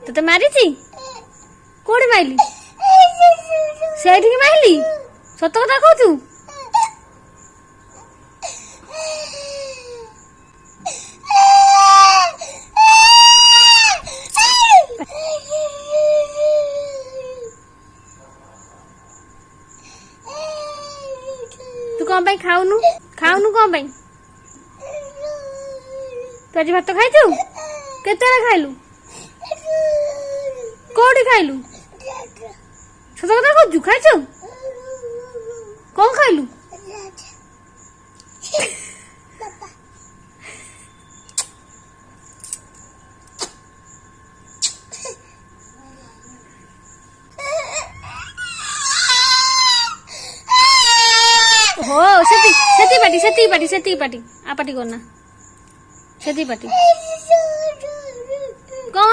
তোতে মারিছি কোটি মাইলি সেইଠିକି মাইলি সত্য কথা কହୁଛୁ ତୁ କଣ ପାଇଁ ଖାଉନୁ କଣ ପାଇଁ ତୁ ଆଜି ଭାତ ଖାଇଛୁ କେତେବେଳେ ଖାଇଲୁ କୋଉଠି ଖାଇଲୁ ସତ କଥା କହୁଛୁ ଖାଇଛୁ କଣ ଖାଇଲୁ हो ସେତିକି ପାଟି ଆ ପାଟି କରନା ସେତିକି ପାଟି କଣ